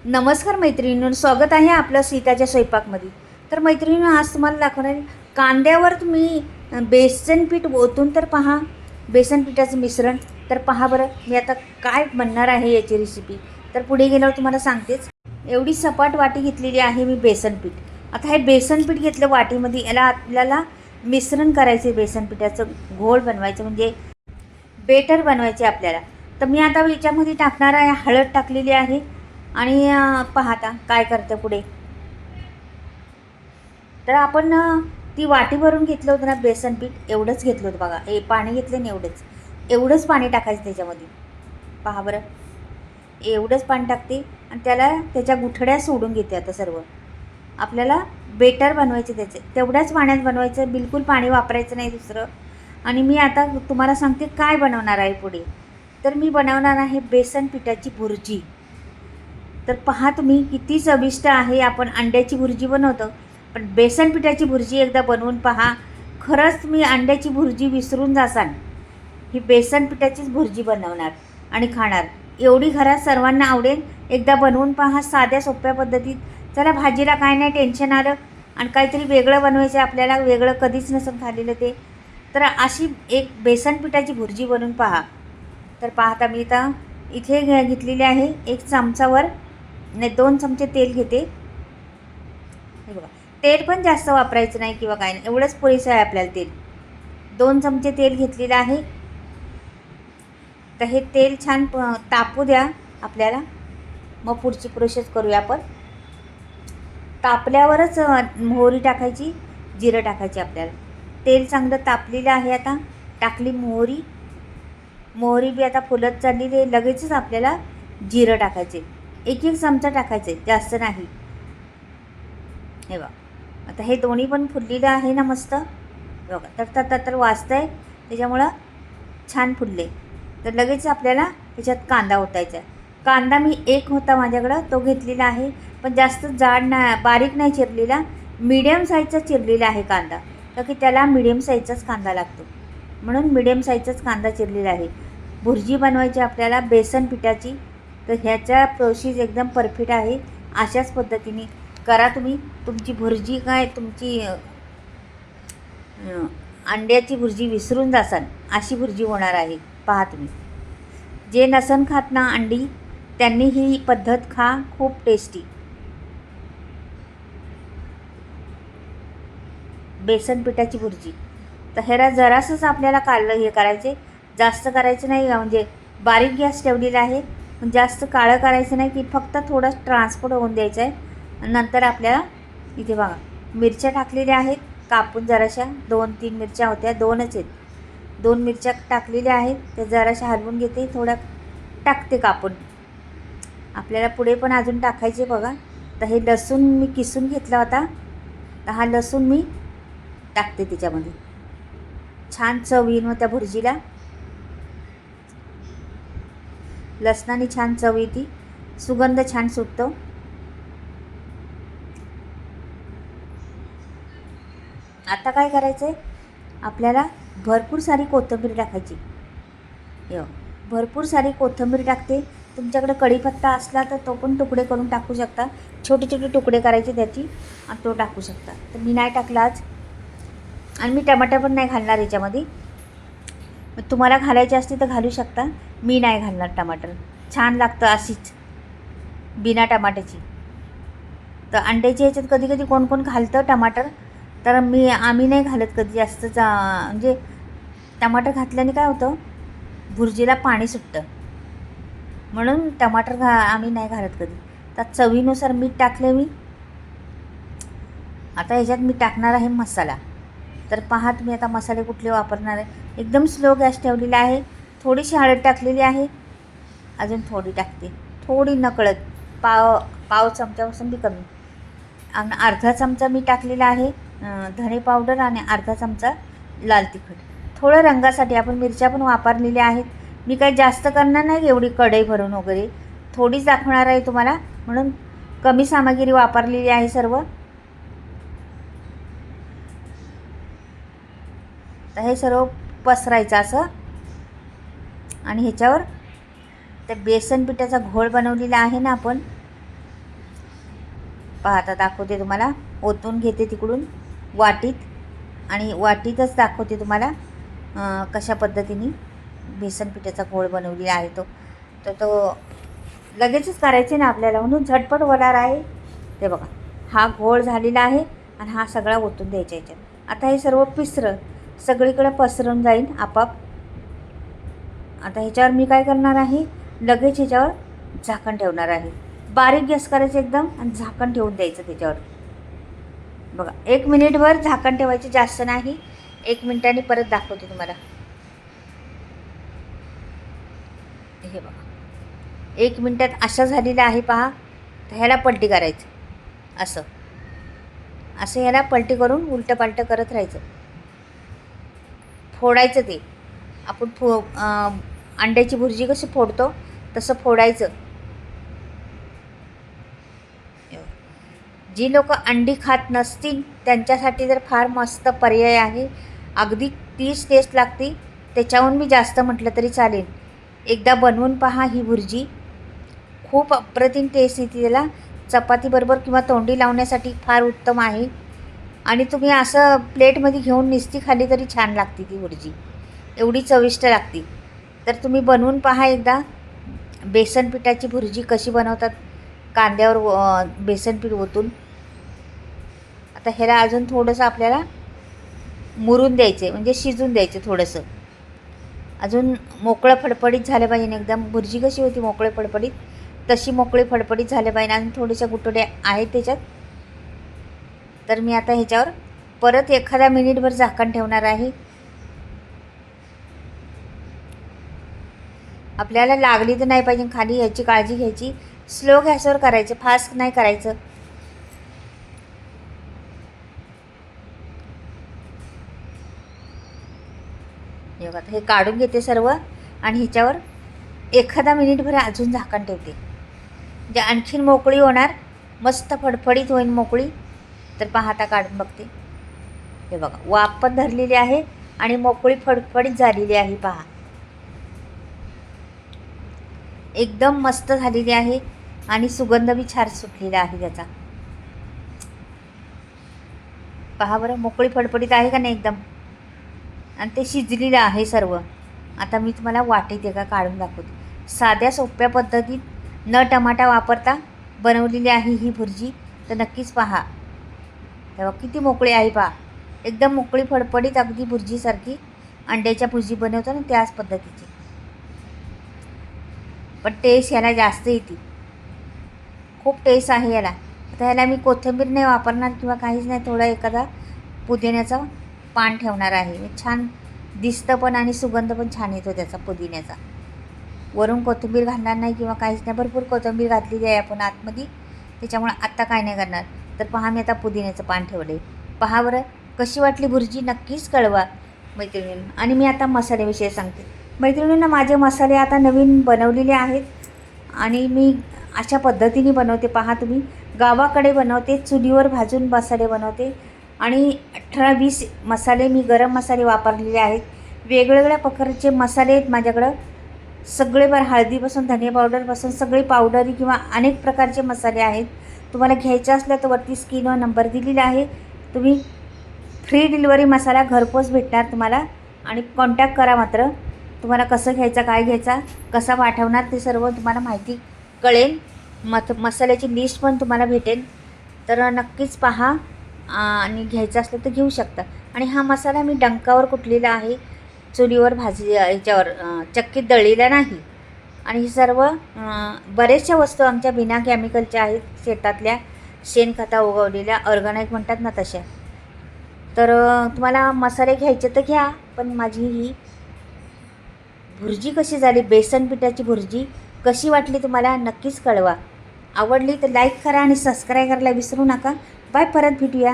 नमस्कार मैत्रिणींनो, स्वागत आहे आपलं सीताच्या स्वयंपाकमध्ये. तर मैत्रिणींनो, आज तुम्हाला दाखवणार आहे कांद्यावर तुम्ही बेसन पीठ ओतून तर पहा, बेसन पिठाचं मिश्रण. तर पहा बरं मी आता काय बनणार आहे याची रेसिपी. तर पुढे गेल्यावर तुम्हाला सांगतेच. एवढी सपाट वाटी घेतलेली आहे मी बेसन पीठ. आता हे बेसन पीठ घेतलं वाटीमध्ये, याला आपल्याला मिश्रण करायचे, बेसन पिठाचं घोळ बनवायचं, म्हणजे बेटर बनवायचे आपल्याला. तर मी आता याच्यामध्ये टाकणार आहे, हळद टाकलेली आहे. आणि पाहता काय करते पुढे. तर आपण ती वाटी भरून घेतलं होतं ना बेसन पीठ, एवढंच घेतलं होतं बघा. पाणी घेतलं ना, एवढंच पाणी टाकायचं त्याच्यामध्ये. पहा बरं, एवढंच पाणी टाकते आणि त्याच्या गुठळ्या सोडून घेते. आता सर्व आपल्याला बेटर बनवायचे त्याचे, तेवढ्याच पाण्यात बनवायचं, बिलकुल पाणी वापरायचं नाही दुसरं. आणि मी आता तुम्हाला सांगते काय बनवणार आहे पुढे. तर मी बनवणार आहे बेसन पिठाची भुर्जी. तर पहा तुम्ही किती चविष्ट आहे. आपण अंड्याची भुर्जी बनवतो, पण बेसन पिठाची भुर्जी एकदा बनवून पहा. खरंच तुम्ही अंड्याची भुर्जी विसरून जासाल. ही बेसन पिठाचीच भुर्जी बनवणार आणि खाणार. एवढी घरात सर्वांना आवडेल. एकदा बनवून पहा साध्या सोप्या पद्धतीत. चला, भाजीला काय नाही टेन्शन आलं आणि काहीतरी वेगळं बनवायचं आपल्याला, वेगळं कधीच नसतं खाल्लेलं ते. तर अशी एक बेसन पिठाची भुर्जी बनवून पहा. तर पाहता मी आता इथे घेतलेली आहे 1 चमचावर नाही 2 चमचे तेल घेते. हे बघा, तेल पण जास्त वापरायचं नाही किंवा काय नाही, एवढंच पुरेसं आहे आपल्याला तेल. 2 चमचे तेल घेतलेलं आहे. तर हे तेल छान तापू द्या आपल्याला, मग पुढची प्रोसेस करूया आपण. तापल्यावरच मोहरी टाकायची, जिरं टाकायची आपल्याला. तेल चांगलं तापलेलं आहे. आता टाकली मोहरी. मोहरी बी आता फुलत चाललेली आहे. लगेचच आपल्याला जिरं टाकायचे, 1 चमचा टाकायचे, जास्त नाही. हे बघा, आता हे दोन्ही पण फुललेलं आहे ना मस्त. बघा, तर वाजतं आहे, त्याच्यामुळं छान फुलले. तर लगेच आपल्याला त्याच्यात कांदा ओतायचा आहे. कांदा मी 1 होता माझ्याकडं, तो घेतलेला आहे. पण जास्त जाड नाही, बारीक नाही चिरलेला, मीडियम साईजचा चिरलेला आहे कांदा. तर की त्याला मीडियम साईजचाच कांदा लागतो, म्हणून मीडियम साईजचाच कांदा चिरलेला आहे. भुर्जी बनवायची आपल्याला बेसन पिठाची. तर ह्याच्या प्रोसेस एकदम परफेक्ट आहे. अशाच पद्धतीने करा तुम्ही. तुमची भुर्जी काय, तुमची अंड्याची भुर्जी विसरून जासाल अशी भुर्जी होणार आहे. पहा तुम्ही, जे नसन खात ना अंडी, त्यांनी ही पद्धत खा, खूप टेस्टी. बेसन पिठाची भुर्जी. तर ह्याला जरासंच आपल्याला हे करायचे, जास्त करायचं नाही. म्हणजे बारीक गॅस ठेवलेला आहे, पण जास्त काळं करायचं नाही, की फक्त थोडं ट्रान्सफर होऊन द्यायचं आहे. नंतर आपल्याला इथे बघा मिरच्या टाकलेल्या आहेत कापून, जराशा 2-3 मिरच्या होत्या, 2च आहेत. 2 मिरच्या टाकलेल्या आहेत, त्या जराशा हलवून घेते, थोड्या टाकते कापून. आपल्याला पुढे पण अजून टाकायचे बघा. तर हे लसूण मी किसून घेतला होता, तर हा लसूण मी टाकते त्याच्यामध्ये. छान चव येईल मग त्या भुर्जीला. लसणाने छान चव येते, सुगंध छान सुटतो. आता काय करायचं आहे, आपल्याला भरपूर सारी कोथिंबीर टाकायची. भरपूर सारी कोथिंबीर टाकते. तुमच्याकडे कढीपत्ता असला तर तो पण तुकडे करून टाकू शकता, छोटे छोटे तुकडे करायचे त्याची आणि तो टाकू शकता. तर मी नाही टाकला आज. आणि मी टमाटर पण नाही घालणार याच्यामध्ये. मग तुम्हाला घालायची असते तर घालू शकता, मी नाही घालणार टमाटर. छान लागतं अशीच बिना टमाट्याची. तर अंड्याच्या ह्याच्यात कधी कधी कोण कोण घालतं टमाटर, तर आम्ही नाही घालत कधी जास्त. म्हणजे टमाटर घातल्याने काय होतं, भुर्जीला पाणी सुटतं, म्हणून टमाटर आम्ही नाही घालत कधी. तर चवीनुसार मीठ टाकले मी. आता ह्याच्यात मी टाकणार आहे मसाला. तर पहा तुम्ही आता मसाले कुठले वापरणार आहे. एकदम स्लो गॅस ठेवलेला आहे. थोडीशी हळद टाकलेली आहे, अजून थोडी टाकते, थोडी नकळत, पाव चमच्यापासून बी कमी. आणि अर्धा चमचा मी टाकलेला आहे धणे पावडर आणि अर्धा चमचा लाल तिखट. थोडं रंगासाठी, आपण मिरच्या पण वापरलेल्या आहेत. मी काही जास्त करणार नाही एवढी कढई भरून वगैरे, थोडीच दाखवणार आहे तुम्हाला, म्हणून कमी सामग्री वापरलेली आहे सर्व. तर हे सर्व पसरायचं असं, आणि ह्याच्यावर त्या बेसन पिठाचा घोळ बनवलेला आहे ना आपण, पहा आता दाखवते तुम्हाला. ओतून घेते तिकडून वाटीत आणि वाटीतच दाखवते तुम्हाला कशा पद्धतीने बेसन पिठाचा घोळ बनवलेला आहे तो लगेचच करायचे ना आपल्याला, म्हणून झटपट होणार आहे. ते बघा हा घोळ झालेला आहे आणि हा सगळा ओतून द्यायचा याच्यात. आता हे सर्व सगळीकडे पसरून जाईल आपाप. आता ह्याच्यावर मी काय करणार आहे, लगेच ह्याच्यावर झाकण ठेवणार आहे. बारीक गॅस करायचं एकदम आणि झाकण ठेवून द्यायचं त्याच्यावर. बघा 1 मिनिटभर झाकण ठेवायचं, जास्त नाही. 1 मिनिटाने परत दाखवते तुम्हाला. हे बघा 1 मिनिटात अशा झालेला आहे पहा. तर ह्याला पलटी करायचं असं ह्याला पलटी करून उलटं पालटं करत राहायचं. फोडायचं ते आपण अंड्याची भुर्जी कशी फोडतो तसं फोडायचं. जी लोक अंडी खात नसतील त्यांच्यासाठी तर फार मस्त पर्याय आहे. अगदी तीच टेस्ट लागते, त्याच्याहून मी जास्त म्हटलं तरी चालेल. एकदा बनवून पहा ही भुर्जी, खूप अप्रतिम टेस्ट येते त्याला. चपातीबरोबर किंवा तोंडी लावण्यासाठी फार उत्तम आहे. आणि तुम्ही असं प्लेटमध्ये घेऊन नुसती खाली तरी छान लागते ती भुर्जी, एवढी चविष्ट लागते. तर तुम्ही बनवून पहा एकदा. बेसन पिठाची भुर्जी कशी बनवतात, कांद्यावर बेसन पीठ ओतून. आता ह्याला अजून थोडंसं आपल्याला मुरून द्यायचं, म्हणजे शिजून द्यायचं थोडंसं. अजून मोकळं फडफडीत झालं पाहिजे एकदम. भुर्जी कशी होती मोकळे फडफडीत, तशी मोकळी फडफडीत झाले पाहिजे. आणि थोड्याशा गुटोड्या आहेत त्याच्यात. तर मी आता ह्याच्यावर परत एखादा मिनिटभर झाकण ठेवणार आहे. आपल्याला लागली तर नाही पाहिजे खाली, याची काळजी घ्यायची. स्लो गॅसवर करायचं, फास्ट नाही करायचं. बघा हे काढून घेते सर्व आणि ह्याच्यावर एखादा मिनिटभर अजून झाकण ठेवते, म्हणजे आणखीन मोकळी होणार, मस्त फडफडीत होईल मोकळी. तर पहा आता काढून बघते. हे बघा वाफ पण धरलेली आहे आणि मोकळी फडफडीत झालेली आहे. पहा एकदम मस्त झालेली आहे आणि सुगंध बी छान सुटलेला आहे त्याचा. पहा बरं मोकळी फडफडीत आहे का नाही एकदम, आणि ते शिजलेलं आहे सर्व. आता मी तुम्हाला वाटीत एका काढून दाखवते. साध्या सोप्या पद्धतीत न टमाटा वापरता बनवलेली आहे ही भुर्जी. तर नक्कीच पहा. तेव्हा किती मोकळी आहे पहा, एकदम मोकळी फडफडीत, अगदी भुर्जीसारखी. अंड्याच्या भुर्जी बनवतो ना त्याच पद्धतीची. पण टेस्ट ह्याला जास्त येते, खूप टेस्ट आहे याला. आता ह्याला मी कोथिंबीर नाही वापरणार किंवा काहीच नाही, थोडा एखादा पुदिन्याचा पान ठेवणार आहे. छान दिसतं पण आणि सुगंध पण छान येतो त्याचा पुदिन्याचा. वरून कोथिंबीर घालणार नाही किंवा काहीच नाही, भरपूर कोथिंबीर घातलेली आहे आपण आतमध्ये, त्याच्यामुळे आत्ता काय नाही करणार. तर पहा मी आता पुदिन्याचं पान ठेवले. पहा बरं कशी वाटली भुर्जी, नक्कीच कळवा मैत्रिणींना. आणि मी आता मसाल्याविषयी सांगते मैत्रिणींना. माझे मसाले आता नवीन बनवलेले आहेत आणि मी अशा पद्धतीने बनवते. पहा तुम्ही, गावाकडे बनवते, चुलीवर भाजून मसाले बनवते. आणि 18-20 मसाले मी गरम मसाले वापरलेले आहेत. वेगवेगळ्या प्रकारचे मसाले आहेत माझ्याकडं, सगळे बरं, हळदीपासून धने पावडरपासून सगळे पावडरी किंवा अनेक प्रकारचे मसाले आहेत. तुम्हाला घ्यायचे असल्या तर वरती स्क्रीनवर नंबर दिलेला आहे. तुम्ही फ्री डिलिव्हरी मसाला घरपोच भेटणार तुम्हाला. आणि कॉन्टॅक्ट करा मात्र. तुम्हाला कसं घ्यायचा, काय घ्यायचा, कसा पाठवणार ते सर्व तुम्हाला माहिती कळेल. मसाल्याची लिस्ट पण तुम्हाला भेटेल. तर नक्कीच पहा आणि घ्यायचं असलं तर घेऊ शकता. आणि हा मसाला मी डंकावर कुटलेला आहे, चुलीवर याच्यावर चक्कीत दळलेला नाही. आणि हे सर्व बरेचशा वस्तू आमच्या बिना केमिकलच्या आहेत, शेतातल्या शेणखता उगवलेल्या, ऑर्गॅनिक म्हणतात ना तशा. तर तुम्हाला मसाले घ्यायचे तर घ्या. पण माझी ही भुर्जी कशी झाली, बेसन पिठाची भुर्जी कशी वाटली तुम्हाला नक्कीच कळवा. आवडली तर लाईक करा आणि सबस्क्राईब करायला विसरू नका. बाय, परत भेटूया.